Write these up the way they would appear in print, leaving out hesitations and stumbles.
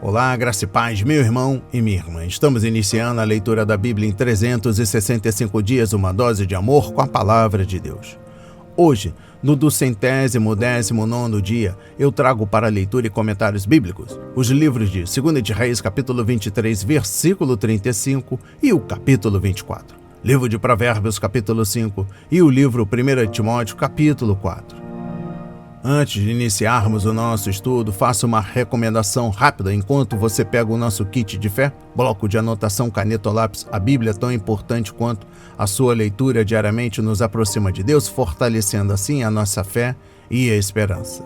Olá, graça e paz, meu irmão e minha irmã. Estamos iniciando a leitura da Bíblia em 365 dias, uma dose de amor com a Palavra de Deus. Hoje, no 219º dia, eu trago para leitura e comentários bíblicos os livros de 2 de Reis, capítulo 23, versículo 35 e o capítulo 24. Livro de Provérbios, capítulo 5 e o livro 1 de Timóteo, capítulo 4. Antes de iniciarmos o nosso estudo, faço uma recomendação rápida enquanto você pega o nosso kit de fé, bloco de anotação, caneta ou lápis. A Bíblia é tão importante quanto a sua leitura diariamente nos aproxima de Deus, fortalecendo assim a nossa fé e a esperança.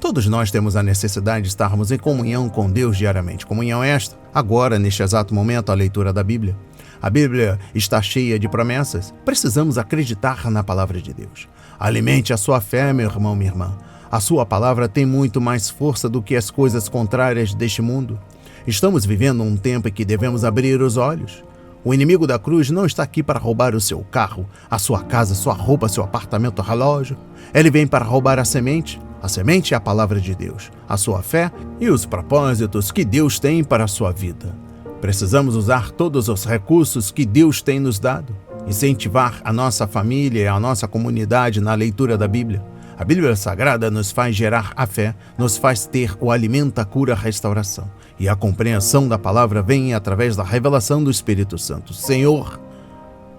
Todos nós temos a necessidade de estarmos em comunhão com Deus diariamente. Comunhão esta, agora, neste exato momento, a leitura da Bíblia. A Bíblia está cheia de promessas. Precisamos acreditar na palavra de Deus. Alimente a sua fé, meu irmão, minha irmã. A sua palavra tem muito mais força do que as coisas contrárias deste mundo. Estamos vivendo um tempo em que devemos abrir os olhos. O inimigo da cruz não está aqui para roubar o seu carro, a sua casa, sua roupa, seu apartamento, o relógio. Ele vem para roubar a semente. A semente é a palavra de Deus, a sua fé e os propósitos que Deus tem para a sua vida. Precisamos usar todos os recursos que Deus tem nos dado. Incentivar a nossa família e a nossa comunidade na leitura da Bíblia. A Bíblia Sagrada nos faz gerar a fé, nos faz ter o alimento, a cura, a restauração. E a compreensão da palavra vem através da revelação do Espírito Santo. Senhor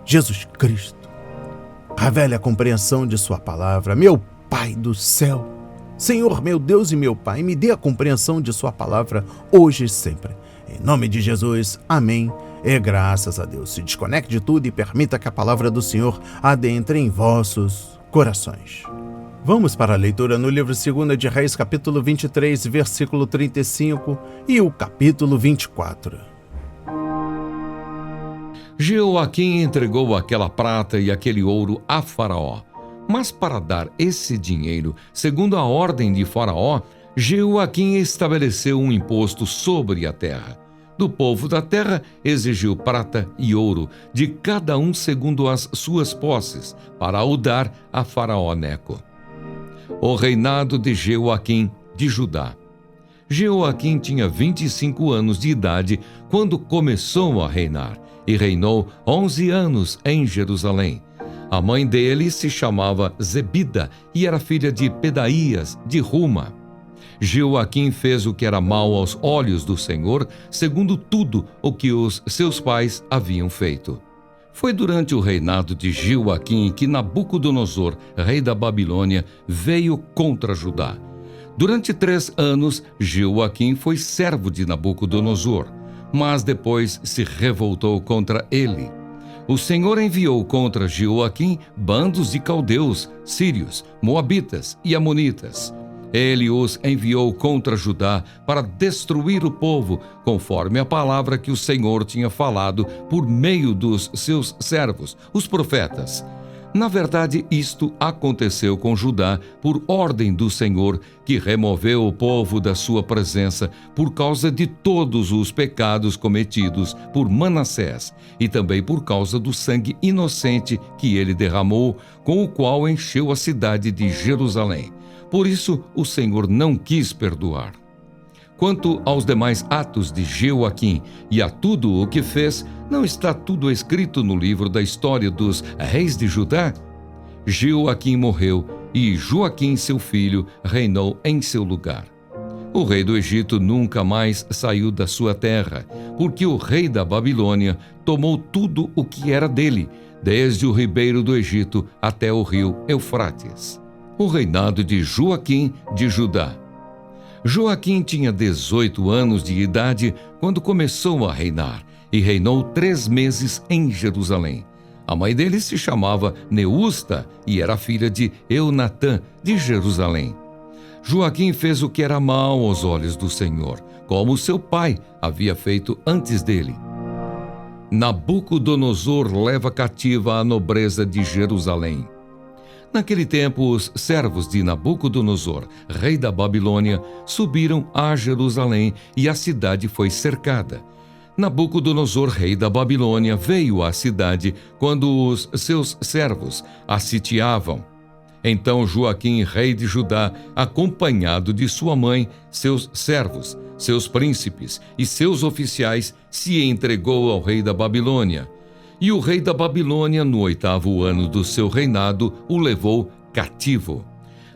Jesus Cristo, revele a compreensão de sua palavra. Meu Pai do céu, Senhor, meu Deus e meu Pai, me dê a compreensão de sua palavra hoje e sempre. Em nome de Jesus, amém. E graças a Deus. Se desconecte de tudo e permita que a palavra do Senhor adentre em vossos corações. Vamos para a leitura no livro 2 de Reis, capítulo 23, versículo 35 e o capítulo 24. Jeoaquim entregou aquela prata e aquele ouro a Faraó. Mas para dar esse dinheiro, segundo a ordem de Faraó, Jeoaquim estabeleceu um imposto sobre a terra. Do povo da terra exigiu prata e ouro, de cada um segundo as suas posses, para o dar a Faraó Neco. O reinado de Jeoaquim de Judá. Jeoaquim tinha 25 anos de idade quando começou a reinar, e reinou 11 anos em Jerusalém. A mãe dele se chamava Zebida e era filha de Pedaías de Ruma. Jeoaquim fez o que era mau aos olhos do Senhor, segundo tudo o que os seus pais haviam feito. Foi durante o reinado de Jeoaquim que Nabucodonosor, rei da Babilônia, veio contra Judá. Durante 3 anos, Jeoaquim foi servo de Nabucodonosor, mas depois se revoltou contra ele. O Senhor enviou contra Jeoaquim bandos de caldeus, sírios, moabitas e amonitas. Ele os enviou contra Judá para destruir o povo, conforme a palavra que o Senhor tinha falado por meio dos seus servos, os profetas. Na verdade, isto aconteceu com Judá por ordem do Senhor, que removeu o povo da sua presença por causa de todos os pecados cometidos por Manassés e também por causa do sangue inocente que ele derramou, com o qual encheu a cidade de Jerusalém. Por isso, o Senhor não quis perdoar. Quanto aos demais atos de Jeoaquim e a tudo o que fez, não está tudo escrito no livro da história dos reis de Judá? Jeoaquim morreu e Joaquim, seu filho, reinou em seu lugar. O rei do Egito nunca mais saiu da sua terra, porque o rei da Babilônia tomou tudo o que era dele, desde o ribeiro do Egito até o rio Eufrates. O reinado de Joaquim de Judá. Joaquim tinha 18 anos de idade quando começou a reinar, e reinou 3 meses em Jerusalém. A mãe dele se chamava Neusta e era filha de Eunatã, de Jerusalém. Joaquim fez o que era mau aos olhos do Senhor, como seu pai havia feito antes dele. Nabucodonosor leva cativa a nobreza de Jerusalém. Naquele tempo, os servos de Nabucodonosor, rei da Babilônia, subiram a Jerusalém e a cidade foi cercada. Nabucodonosor, rei da Babilônia, veio à cidade quando os seus servos a sitiavam. Então Joaquim, rei de Judá, acompanhado de sua mãe, seus servos, seus príncipes e seus oficiais, se entregou ao rei da Babilônia. E o rei da Babilônia, no 8º ano do seu reinado, o levou cativo.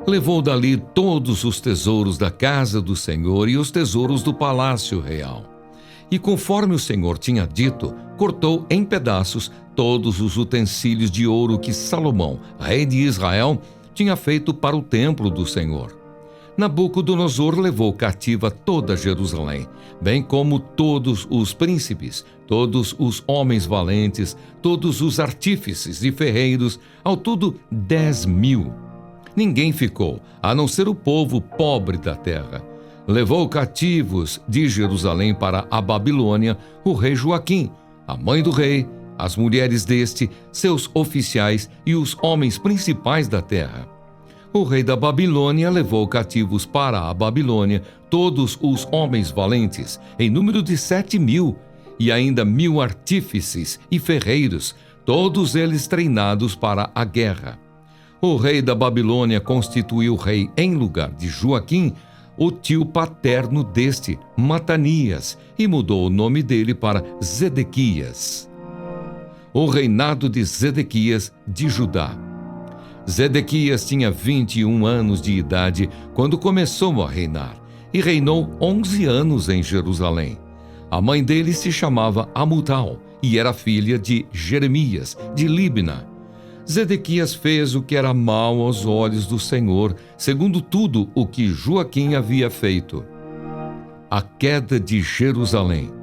Levou dali todos os tesouros da casa do Senhor e os tesouros do palácio real. E conforme o Senhor tinha dito, cortou em pedaços todos os utensílios de ouro que Salomão, rei de Israel, tinha feito para o templo do Senhor. Nabucodonosor levou cativa toda Jerusalém, bem como todos os príncipes, todos os homens valentes, todos os artífices e ferreiros, ao todo 10.000. Ninguém ficou, a não ser o povo pobre da terra. Levou cativos de Jerusalém para a Babilônia o rei Joaquim, a mãe do rei, as mulheres deste, seus oficiais e os homens principais da terra. O rei da Babilônia levou cativos para a Babilônia todos os homens valentes, em número de 7.000, e ainda 1.000 artífices e ferreiros, todos eles treinados para a guerra. O rei da Babilônia constituiu rei em lugar de Joaquim, o tio paterno deste, Matanias, e mudou o nome dele para Zedequias. O reinado de Zedequias de Judá. Zedequias tinha 21 anos de idade quando começou a reinar, e reinou 11 anos em Jerusalém. A mãe dele se chamava Amutal, e era filha de Jeremias, de Libna. Zedequias fez o que era mau aos olhos do Senhor, segundo tudo o que Joaquim havia feito. A queda de Jerusalém.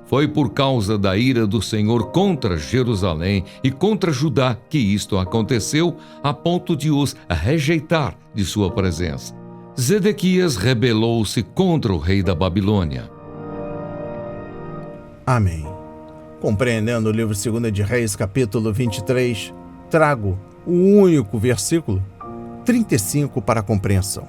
Foi por causa da ira do Senhor contra Jerusalém e contra Judá que isto aconteceu, a ponto de os rejeitar de sua presença. Zedequias rebelou-se contra o rei da Babilônia. Amém. Compreendendo o livro 2 de Reis, capítulo 23, trago o único versículo 35 para a compreensão.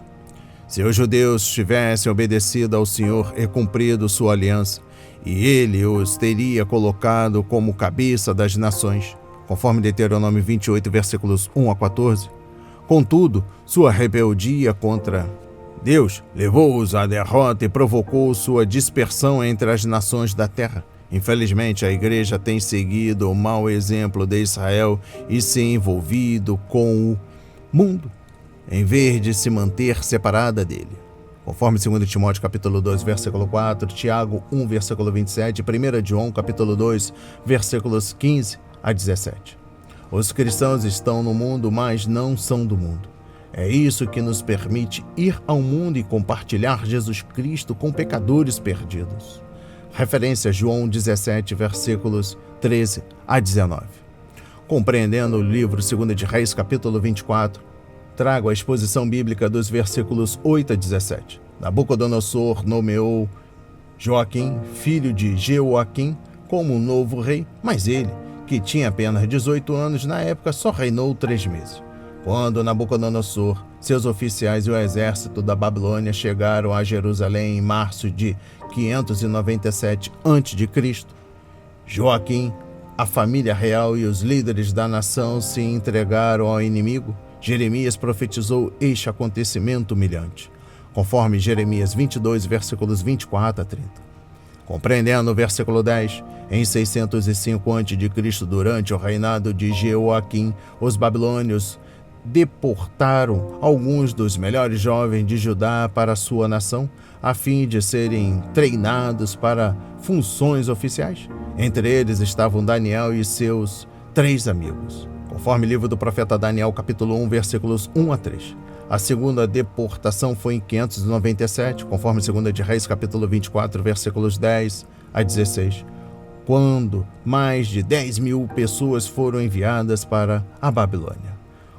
Se os judeus tivessem obedecido ao Senhor e cumprido sua aliança, e ele os teria colocado como cabeça das nações, conforme Deuteronômio 28, versículos 1 a 14. Contudo, sua rebeldia contra Deus levou-os à derrota e provocou sua dispersão entre as nações da terra. Infelizmente, a igreja tem seguido o mau exemplo de Israel e se envolvido com o mundo, em vez de se manter separada dele. Conforme 2 Timóteo capítulo 2, versículo 4, Tiago 1, versículo 27, 1 João capítulo 2, versículos 15 a 17. Os cristãos estão no mundo, mas não são do mundo. É isso que nos permite ir ao mundo e compartilhar Jesus Cristo com pecadores perdidos. Referência João 17, versículos 13 a 19. Compreendendo o livro 2 de Reis, capítulo 24, trago a exposição bíblica dos versículos 8 a 17. Nabucodonosor nomeou Joaquim, filho de Jeoaquim, como novo rei, mas ele, que tinha apenas 18 anos na época, só reinou 3 meses. Quando Nabucodonosor, seus oficiais e o exército da Babilônia chegaram a Jerusalém em março de 597 a.C., Joaquim, a família real e os líderes da nação se entregaram ao inimigo. Jeremias profetizou este acontecimento humilhante, conforme Jeremias 22, versículos 24 a 30. Compreendendo o versículo 10, em 605 a.C., durante o reinado de Jeoaquim, os babilônios deportaram alguns dos melhores jovens de Judá para a sua nação, a fim de serem treinados para funções oficiais. Entre eles estavam Daniel e seus 3 amigos. Conforme livro do profeta Daniel, capítulo 1, versículos 1 a 3. A segunda deportação foi em 597, conforme 2 de Reis, capítulo 24, versículos 10 a 16, quando mais de 10.000 pessoas foram enviadas para a Babilônia.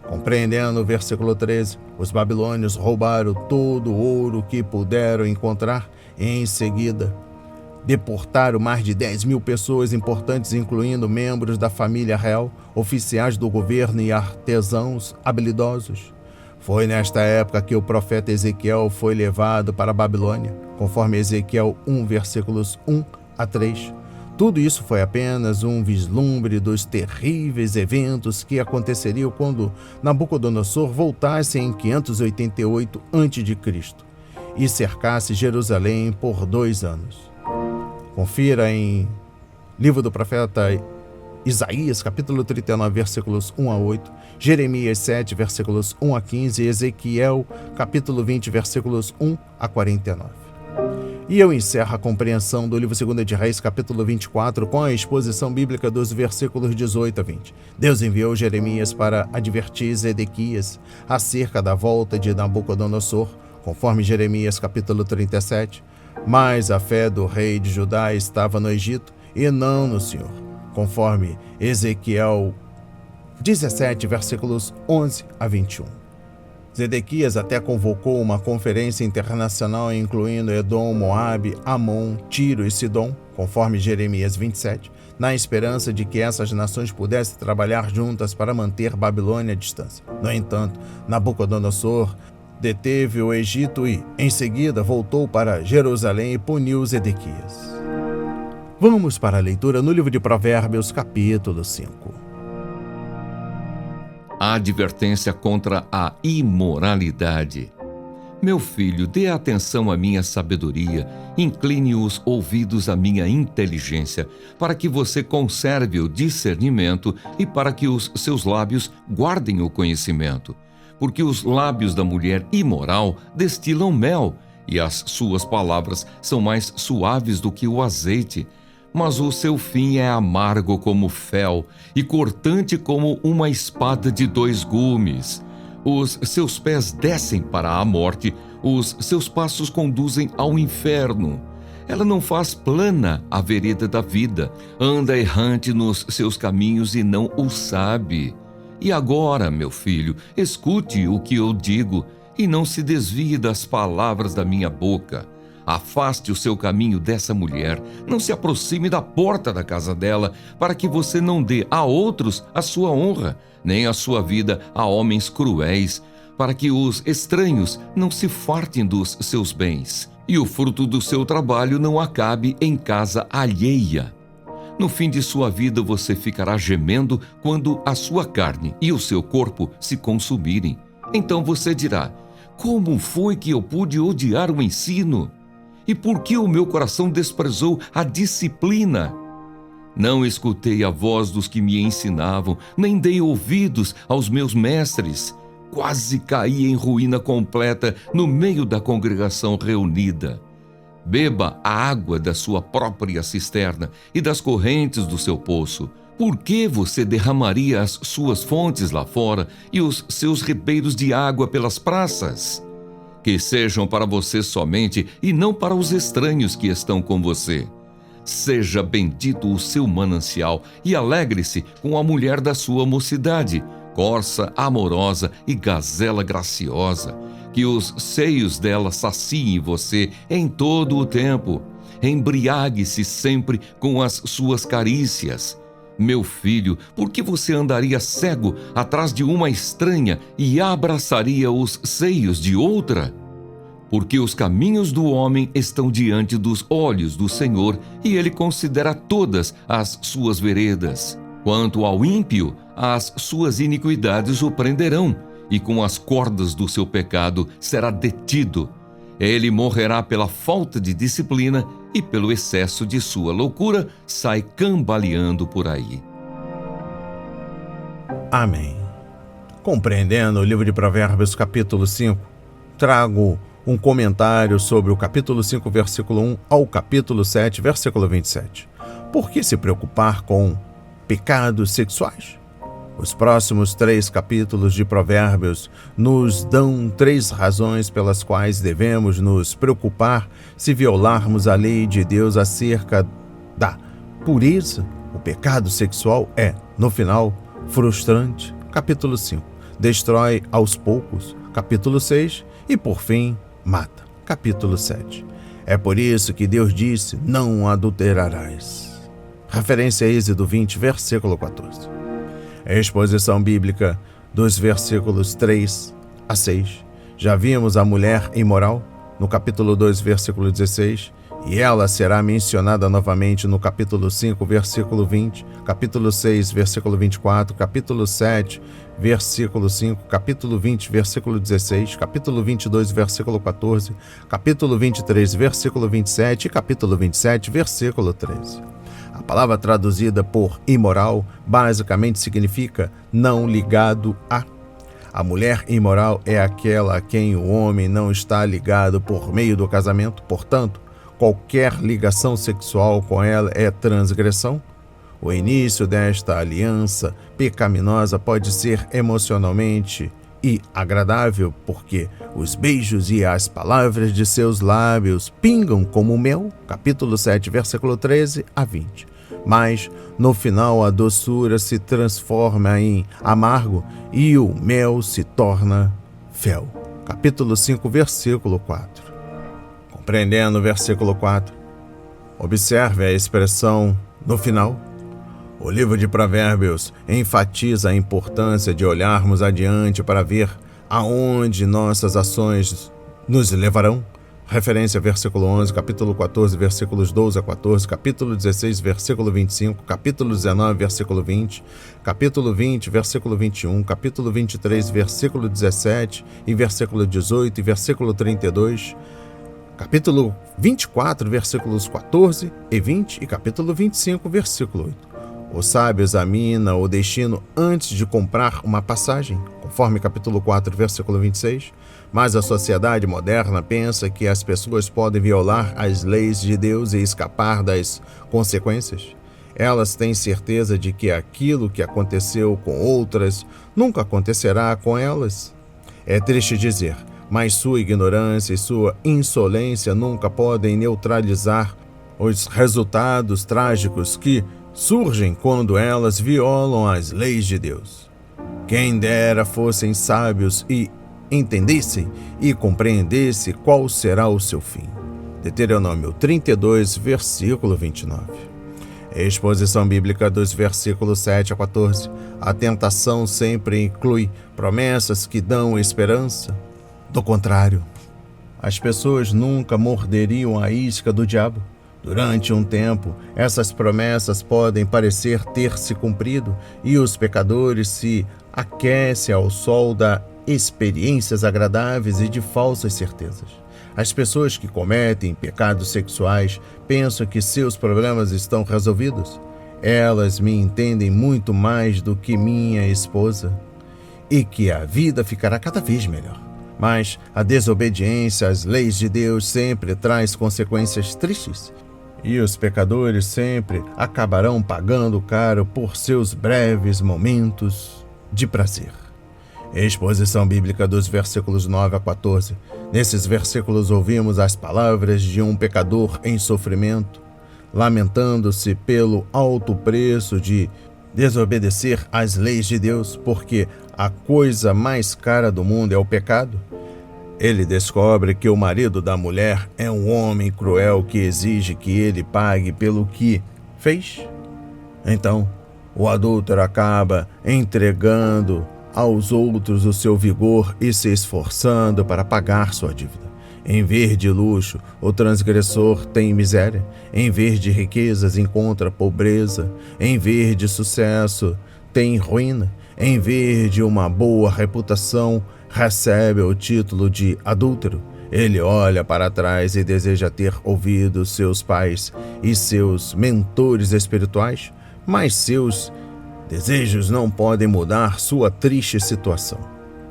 Compreendendo o versículo 13, os babilônios roubaram todo o ouro que puderam encontrar e, em seguida, deportaram mais de 10.000 pessoas importantes, incluindo membros da família real, oficiais do governo e artesãos habilidosos. Foi nesta época que o profeta Ezequiel foi levado para a Babilônia, conforme Ezequiel 1, versículos 1 a 3. Tudo isso foi apenas um vislumbre dos terríveis eventos que aconteceriam quando Nabucodonosor voltasse em 588 a.C. e cercasse Jerusalém por 2 anos. Confira em livro do profeta Isaías, capítulo 39, versículos 1 a 8, Jeremias 7, versículos 1 a 15 e Ezequiel, capítulo 20, versículos 1 a 49. E eu encerro a compreensão do livro 2 de Reis, capítulo 24, com a exposição bíblica dos versículos 18 a 20. Deus enviou Jeremias para advertir Zedequias acerca da volta de Nabucodonosor, conforme Jeremias, capítulo 37. Mas a fé do rei de Judá estava no Egito e não no Senhor, conforme Ezequiel 17, versículos 11 a 21. Zedequias até convocou uma conferência internacional incluindo Edom, Moabe, Amon, Tiro e Sidom, conforme Jeremias 27, na esperança de que essas nações pudessem trabalhar juntas para manter Babilônia à distância. No entanto, Nabucodonosor deteve o Egito e, em seguida, voltou para Jerusalém e puniu Zedequias. Vamos para a leitura no livro de Provérbios, capítulo 5. A advertência contra a imoralidade. Meu filho, dê atenção à minha sabedoria, incline os ouvidos à minha inteligência, para que você conserve o discernimento e para que os seus lábios guardem o conhecimento. Porque os lábios da mulher imoral destilam mel, e as suas palavras são mais suaves do que o azeite. Mas o seu fim é amargo como fel e cortante como uma espada de 2 gumes. Os seus pés descem para a morte, os seus passos conduzem ao inferno. Ela não faz plana a vereda da vida, anda errante nos seus caminhos e não o sabe. E agora, meu filho, escute o que eu digo e não se desvie das palavras da minha boca. Afaste o seu caminho dessa mulher, não se aproxime da porta da casa dela, para que você não dê a outros a sua honra, nem a sua vida a homens cruéis, para que os estranhos não se fartem dos seus bens, e o fruto do seu trabalho não acabe em casa alheia. No fim de sua vida você ficará gemendo quando a sua carne e o seu corpo se consumirem. Então você dirá: como foi que eu pude odiar o ensino? E por que o meu coração desprezou a disciplina? Não escutei a voz dos que me ensinavam, nem dei ouvidos aos meus mestres. Quase caí em ruína completa no meio da congregação reunida. Beba a água da sua própria cisterna e das correntes do seu poço. Por que você derramaria as suas fontes lá fora e os seus ribeiros de água pelas praças? Que sejam para você somente e não para os estranhos que estão com você. Seja bendito o seu manancial e alegre-se com a mulher da sua mocidade, corça amorosa e gazela graciosa. Que os seios dela saciem você em todo o tempo. Embriague-se sempre com as suas carícias. Meu filho, por que você andaria cego atrás de uma estranha e abraçaria os seios de outra? Porque os caminhos do homem estão diante dos olhos do Senhor, e ele considera todas as suas veredas. Quanto ao ímpio, as suas iniquidades o prenderão, e com as cordas do seu pecado será detido. Ele morrerá pela falta de disciplina e pelo excesso de sua loucura sai cambaleando por aí. Amém. Compreendendo o livro de Provérbios, capítulo 5, trago um comentário sobre o capítulo 5, versículo 1 ao capítulo 7, versículo 27. Por que se preocupar com pecados sexuais? Os próximos 3 capítulos de Provérbios nos dão 3 razões pelas quais devemos nos preocupar se violarmos a lei de Deus acerca da pureza. O pecado sexual é, no final, frustrante. Capítulo 5. Destrói aos poucos. Capítulo 6. E, por fim, mata. Capítulo 7. É por isso que Deus disse: não adulterarás. Referência a Êxodo 20, versículo 14. A exposição bíblica dos versículos 3 a 6. Já vimos a mulher imoral no capítulo 2, versículo 16, e ela será mencionada novamente no capítulo 5, versículo 20, capítulo 6, versículo 24, capítulo 7, versículo 5, capítulo 20, versículo 16, capítulo 22, versículo 14, capítulo 23, versículo 27 e capítulo 27, versículo 13. A palavra traduzida por imoral basicamente significa não ligado a. A mulher imoral é aquela a quem o homem não está ligado por meio do casamento, portanto, qualquer ligação sexual com ela é transgressão. O início desta aliança pecaminosa pode ser emocionalmente e agradável, porque os beijos e as palavras de seus lábios pingam como mel, capítulo 7, versículo 13 a 20. Mas, no final, a doçura se transforma em amargo e o mel se torna fel. Capítulo 5, versículo 4. Compreendendo o versículo 4, observe a expressão no final. O livro de Provérbios enfatiza a importância de olharmos adiante para ver aonde nossas ações nos levarão. Referência versículo 11, capítulo 14, versículos 12 a 14, capítulo 16, versículo 25, capítulo 19, versículo 20, capítulo 20, versículo 21, capítulo 23, versículo 17 e versículo 18 e versículo 32, capítulo 24, versículos 14 e 20 e capítulo 25, versículo 8. O sábio examina o destino antes de comprar uma passagem, conforme capítulo 4, versículo 26. Mas a sociedade moderna pensa que as pessoas podem violar as leis de Deus e escapar das consequências. Elas têm certeza de que aquilo que aconteceu com outras nunca acontecerá com elas. É triste dizer, mas sua ignorância e sua insolência nunca podem neutralizar os resultados trágicos que surgem quando elas violam as leis de Deus. Quem dera fossem sábios e entendessem e compreendessem qual será o seu fim. Deuteronômio 32, versículo 29. Exposição bíblica dos versículos 7 a 14. A tentação sempre inclui promessas que dão esperança. Do contrário, as pessoas nunca morderiam a isca do diabo. Durante um tempo, essas promessas podem parecer ter se cumprido e os pecadores se aquecem ao sol das experiências agradáveis e de falsas certezas. As pessoas que cometem pecados sexuais pensam que seus problemas estão resolvidos. Elas me entendem muito mais do que minha esposa e que a vida ficará cada vez melhor. Mas a desobediência às leis de Deus sempre traz consequências tristes. E os pecadores sempre acabarão pagando caro por seus breves momentos de prazer. Exposição bíblica dos versículos 9 a 14. Nesses versículos ouvimos as palavras de um pecador em sofrimento, lamentando-se pelo alto preço de desobedecer às leis de Deus, porque a coisa mais cara do mundo é o pecado. Ele descobre que o marido da mulher é um homem cruel que exige que ele pague pelo que fez. Então, o adúltero acaba entregando aos outros o seu vigor e se esforçando para pagar sua dívida. Em vez de luxo, o transgressor tem miséria. Em vez de riquezas, encontra pobreza. Em vez de sucesso, tem ruína. Em vez de uma boa reputação, recebe o título de adúltero. Ele olha para trás e deseja ter ouvido seus pais e seus mentores espirituais, mas seus desejos não podem mudar sua triste situação.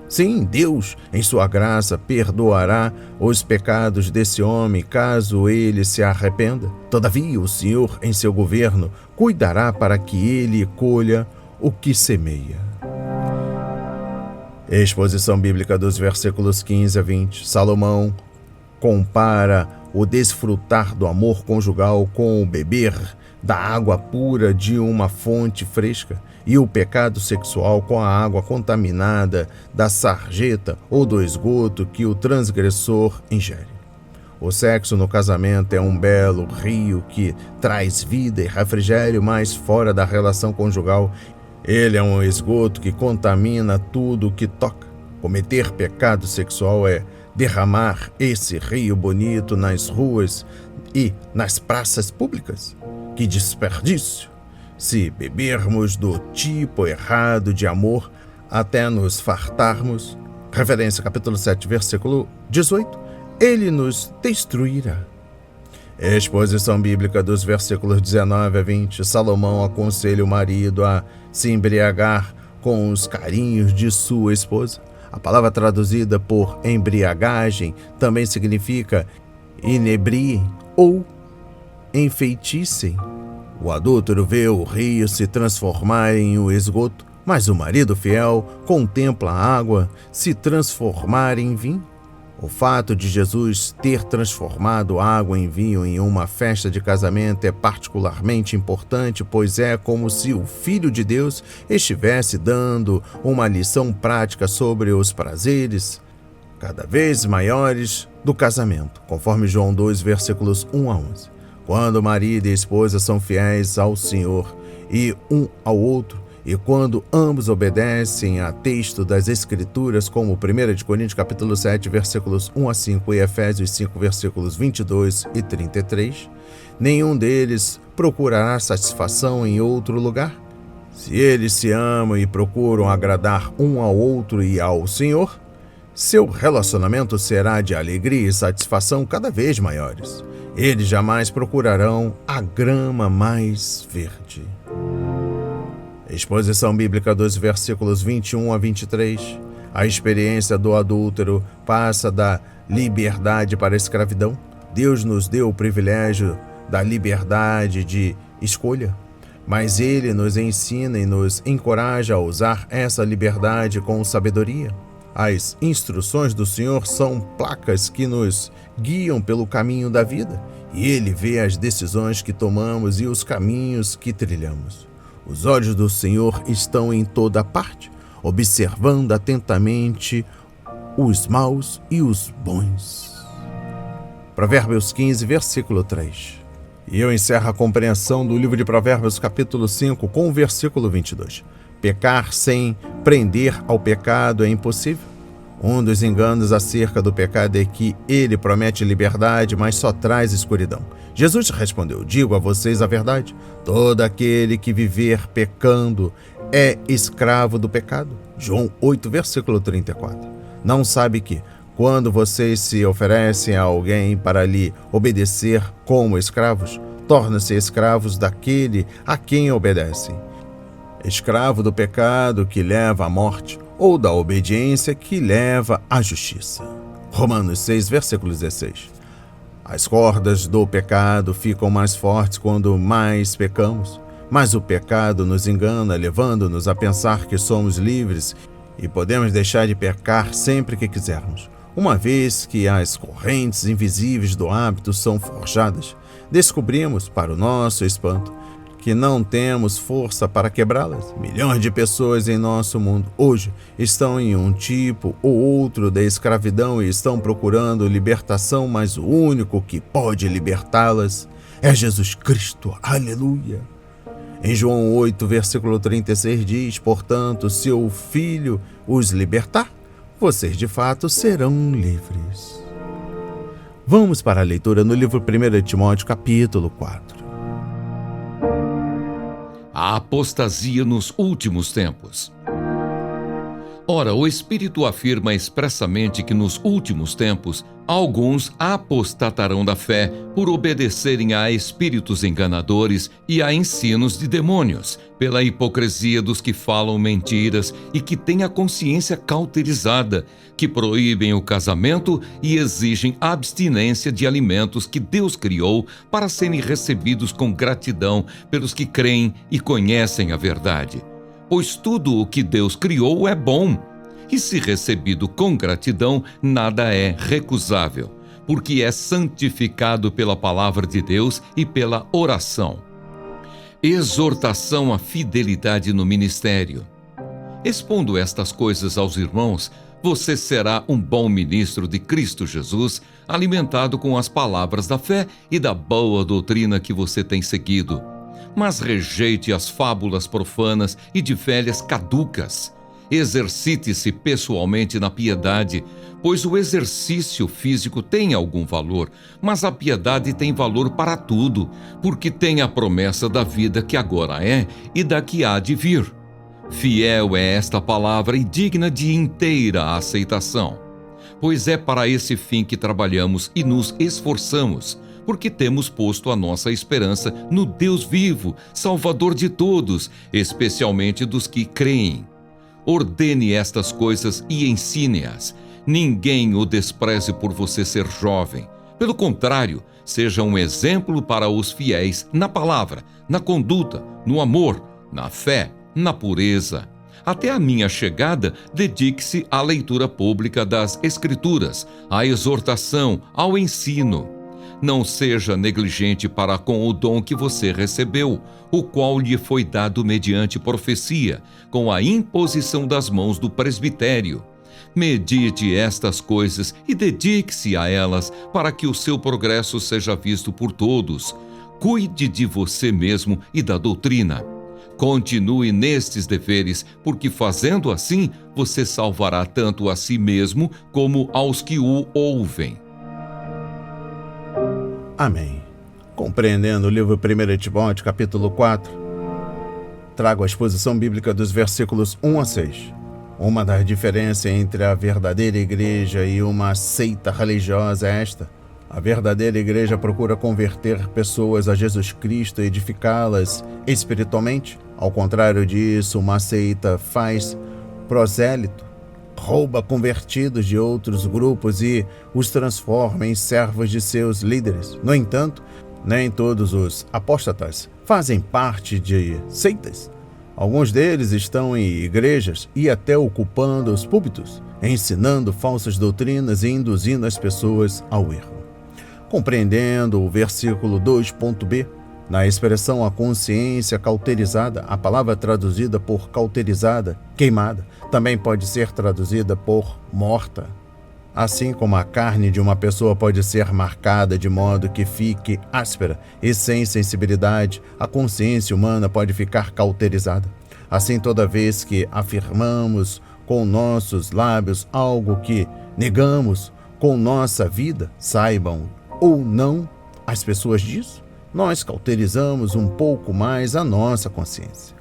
Sim, Deus, em sua graça, perdoará os pecados desse homem caso ele se arrependa. Todavia, o Senhor, em seu governo, cuidará para que ele colha o que semeia. Exposição bíblica dos versículos 15 a 20. Salomão compara o desfrutar do amor conjugal com o beber da água pura de uma fonte fresca e o pecado sexual com a água contaminada da sarjeta ou do esgoto que o transgressor ingere. O sexo no casamento é um belo rio que traz vida e refrigério, mas fora da relação conjugal, ele é um esgoto que contamina tudo o que toca. Cometer pecado sexual é derramar esse rio bonito nas ruas e nas praças públicas? Que desperdício! Se bebermos do tipo errado de amor até nos fartarmos, referência capítulo 7, versículo 18, ele nos destruirá. Exposição bíblica dos versículos 19 a 20, Salomão aconselha o marido a se embriagar com os carinhos de sua esposa. A palavra traduzida por embriagagem também significa inebriem ou enfeitiçem. O adúltero vê o rio se transformar em um esgoto, mas o marido fiel contempla a água se transformar em vinho. O fato de Jesus ter transformado água em vinho em uma festa de casamento é particularmente importante, pois é como se o Filho de Deus estivesse dando uma lição prática sobre os prazeres cada vez maiores do casamento, conforme João 2, versículos 1 a 11. Quando marido e esposa são fiéis ao Senhor e um ao outro, e quando ambos obedecem a texto das Escrituras, como 1 Coríntios capítulo 7, versículos 1 a 5 e Efésios 5, versículos 22 e 33, nenhum deles procurará satisfação em outro lugar. Se eles se amam e procuram agradar um ao outro e ao Senhor, seu relacionamento será de alegria e satisfação cada vez maiores. Eles jamais procurarão a grama mais verde. Exposição bíblica dos versículos 21 a 23. A experiência do adúltero passa da liberdade para a escravidão. Deus nos deu o privilégio da liberdade de escolha, mas Ele nos ensina e nos encoraja a usar essa liberdade com sabedoria. As instruções do Senhor são placas que nos guiam pelo caminho da vida, e Ele vê as decisões que tomamos e os caminhos que trilhamos. Os olhos do Senhor estão em toda parte, observando atentamente os maus e os bons. Provérbios 15, versículo 3. E eu encerro a compreensão do livro de Provérbios, capítulo 5, com o versículo 22. Pecar sem prender ao pecado é impossível. Um dos enganos acerca do pecado é que ele promete liberdade, mas só traz escuridão. Jesus respondeu: digo a vocês a verdade, todo aquele que viver pecando é escravo do pecado. João 8, versículo 34. Não sabe que, quando vocês se oferecem a alguém para lhe obedecer como escravos, tornam-se escravos daquele a quem obedecem. Escravo do pecado que leva à morte, ou da obediência que leva à justiça. Romanos 6, versículo 16. As cordas do pecado ficam mais fortes quando mais pecamos, mas o pecado nos engana, levando-nos a pensar que somos livres e podemos deixar de pecar sempre que quisermos. Uma vez que as correntes invisíveis do hábito são forjadas, descobrimos, para o nosso espanto, que não temos força para quebrá-las. Milhões de pessoas em nosso mundo hoje estão em um tipo ou outro da escravidão e estão procurando libertação, mas o único que pode libertá-las é Jesus Cristo. Aleluia! Em João 8, versículo 36 diz: portanto, se o Filho os libertar, vocês de fato serão livres. Vamos para a leitura no livro 1 Timóteo, capítulo 4. A apostasia nos últimos tempos. Ora, o Espírito afirma expressamente que nos últimos tempos alguns apostatarão da fé por obedecerem a espíritos enganadores e a ensinos de demônios, pela hipocrisia dos que falam mentiras e que têm a consciência cauterizada, que proíbem o casamento e exigem abstinência de alimentos que Deus criou para serem recebidos com gratidão pelos que creem e conhecem a verdade. Pois tudo o que Deus criou é bom, e se recebido com gratidão, nada é recusável, porque é santificado pela palavra de Deus e pela oração. Exortação à fidelidade no ministério. Expondo estas coisas aos irmãos, você será um bom ministro de Cristo Jesus, alimentado com as palavras da fé e da boa doutrina que você tem seguido. Mas rejeite as fábulas profanas e de velhas caducas. Exercite-se pessoalmente na piedade, Pois o exercício físico tem algum valor, mas a piedade tem valor para tudo, porque tem a promessa da vida que agora é e da que há de vir. Fiel é esta palavra e digna de inteira aceitação. Pois é para esse fim que trabalhamos e nos esforçamos, porque temos posto a nossa esperança no Deus vivo, Salvador de todos, especialmente dos que creem. Ordene estas coisas e ensine-as. Ninguém o despreze por você ser jovem. Pelo contrário, seja um exemplo para os fiéis na palavra, na conduta, no amor, na fé, na pureza. Até a minha chegada, dedique-se à leitura pública das Escrituras, à exortação, ao ensino. Não seja negligente para com o dom que você recebeu, o qual lhe foi dado mediante profecia, com a imposição das mãos do presbitério. Medite estas coisas e dedique-se a elas, para que o seu progresso seja visto por todos. Cuide de você mesmo e da doutrina. Continue nestes deveres, porque fazendo assim, você salvará tanto a si mesmo como aos que o ouvem. Amém. Compreendendo o livro 1 Timóteo, capítulo 4, trago a exposição bíblica dos versículos 1 a 6. Uma das diferenças entre a verdadeira igreja e uma seita religiosa é esta. A verdadeira igreja procura converter pessoas a Jesus Cristo e edificá-las espiritualmente. Ao contrário disso, uma seita faz prosélito, rouba convertidos de outros grupos e os transforma em servos de seus líderes. No entanto, nem todos os apóstatas fazem parte de seitas. Alguns deles estão em igrejas e até ocupando os púlpitos, ensinando falsas doutrinas e induzindo as pessoas ao erro. Compreendendo o versículo 2.b, na expressão a consciência cauterizada, a palavra traduzida por cauterizada, queimada, também pode ser traduzida por morta. Assim como a carne de uma pessoa pode ser marcada de modo que fique áspera e sem sensibilidade, a consciência humana pode ficar cauterizada. Assim, toda vez que afirmamos com nossos lábios algo que negamos com nossa vida, saibam ou não as pessoas disso, nós cauterizamos um pouco mais a nossa consciência.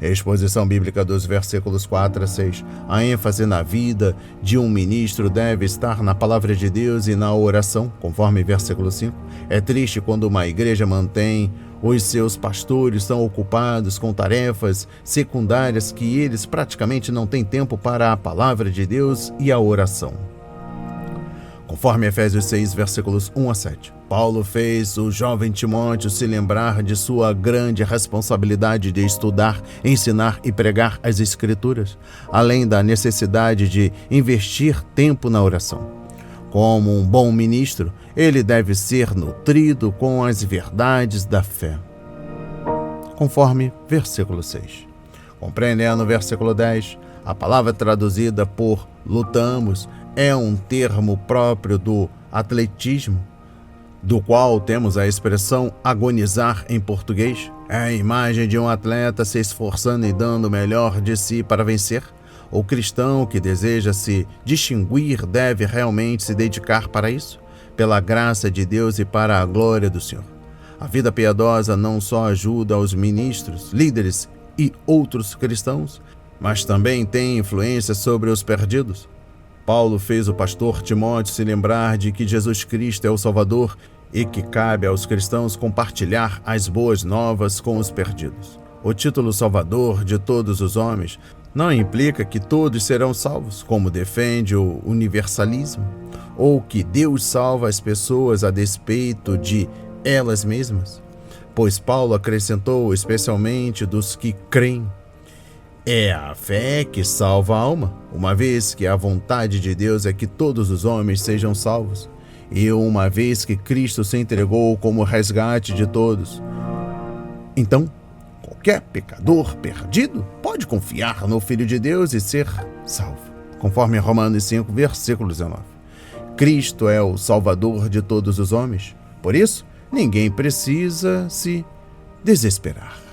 A exposição bíblica dos versículos 4 a 6. A ênfase na vida de um ministro deve estar na palavra de Deus e na oração, conforme versículo 5. É triste quando uma igreja mantém os seus pastores tão ocupados com tarefas secundárias que eles praticamente não têm tempo para a palavra de Deus e a oração. Conforme Efésios 6, versículos 1 a 7. Paulo fez o jovem Timóteo se lembrar de sua grande responsabilidade de estudar, ensinar e pregar as Escrituras, além da necessidade de investir tempo na oração. Como um bom ministro, ele deve ser nutrido com as verdades da fé. Conforme versículo 6. Compreendendo o versículo 10, a palavra traduzida por lutamos é um termo próprio do atletismo, do qual temos a expressão agonizar em português. É a imagem de um atleta se esforçando e dando o melhor de si para vencer. O cristão que deseja se distinguir deve realmente se dedicar para isso, pela graça de Deus e para a glória do Senhor. A vida piedosa não só ajuda aos ministros, líderes e outros cristãos, mas também tem influência sobre os perdidos. Paulo fez o pastor Timóteo se lembrar de que Jesus Cristo é o Salvador e que cabe aos cristãos compartilhar as boas novas com os perdidos. O título Salvador de todos os homens não implica que todos serão salvos, como defende o universalismo, ou que Deus salva as pessoas a despeito de elas mesmas, pois Paulo acrescentou especialmente dos que creem. É a fé que salva a alma, uma vez que a vontade de Deus é que todos os homens sejam salvos, e uma vez que Cristo se entregou como resgate de todos. Então, qualquer pecador perdido pode confiar no Filho de Deus e ser salvo, conforme Romanos 5, versículo 19. Cristo é o Salvador de todos os homens, por isso, ninguém precisa se desesperar.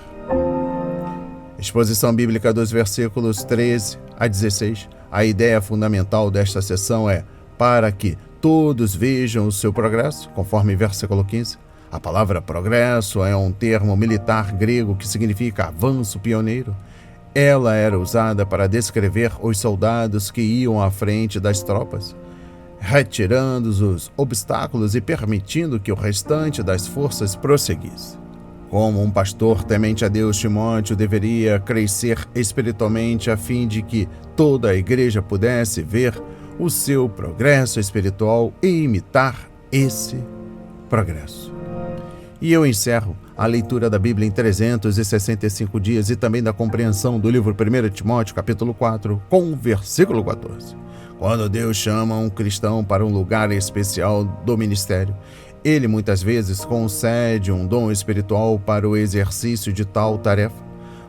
Exposição bíblica dos versículos 13 a 16. A ideia fundamental desta sessão é: para que todos vejam o seu progresso, conforme versículo 15. A palavra progresso é um termo militar grego que significa avanço pioneiro. Ela era usada para descrever os soldados que iam à frente das tropas, retirando os obstáculos e permitindo que o restante das forças prosseguisse. Como um pastor temente a Deus, Timóteo deveria crescer espiritualmente a fim de que toda a igreja pudesse ver o seu progresso espiritual e imitar esse progresso. E eu encerro a leitura da Bíblia em 365 dias e também da compreensão do livro 1 Timóteo, capítulo 4, com o versículo 14. Quando Deus chama um cristão para um lugar especial do ministério, Ele muitas vezes concede um dom espiritual para o exercício de tal tarefa.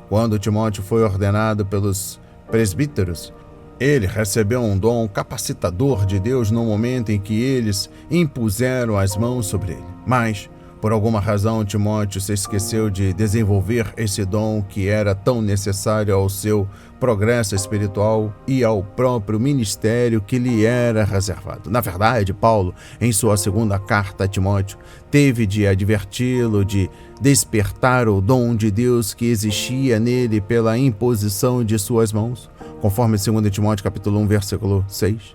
Quando Timóteo foi ordenado pelos presbíteros, ele recebeu um dom capacitador de Deus no momento em que eles impuseram as mãos sobre ele. Mas, por alguma razão, Timóteo se esqueceu de desenvolver esse dom que era tão necessário ao seu progresso espiritual e ao próprio ministério que lhe era reservado. Na verdade, Paulo, em sua segunda carta a Timóteo, teve de adverti-lo de despertar o dom de Deus que existia nele pela imposição de suas mãos, conforme 2 Timóteo capítulo 1, versículo 6.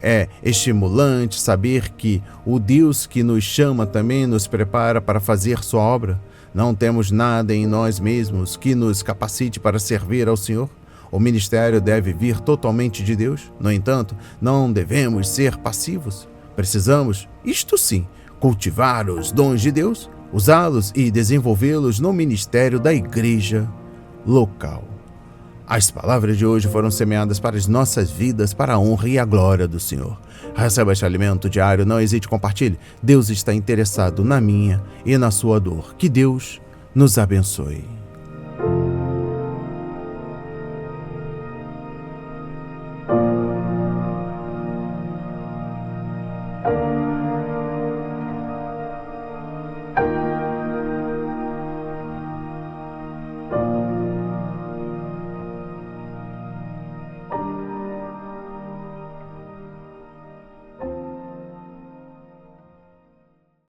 É estimulante saber que o Deus que nos chama também nos prepara para fazer sua obra. Não temos nada em nós mesmos que nos capacite para servir ao Senhor. O ministério deve vir totalmente de Deus. No entanto, não devemos ser passivos. Precisamos, isto sim, cultivar os dons de Deus, usá-los e desenvolvê-los no ministério da igreja local. As palavras de hoje foram semeadas para as nossas vidas, para a honra e a glória do Senhor. Receba este alimento diário, não hesite, compartilhe. Deus está interessado na minha e na sua dor. Que Deus nos abençoe.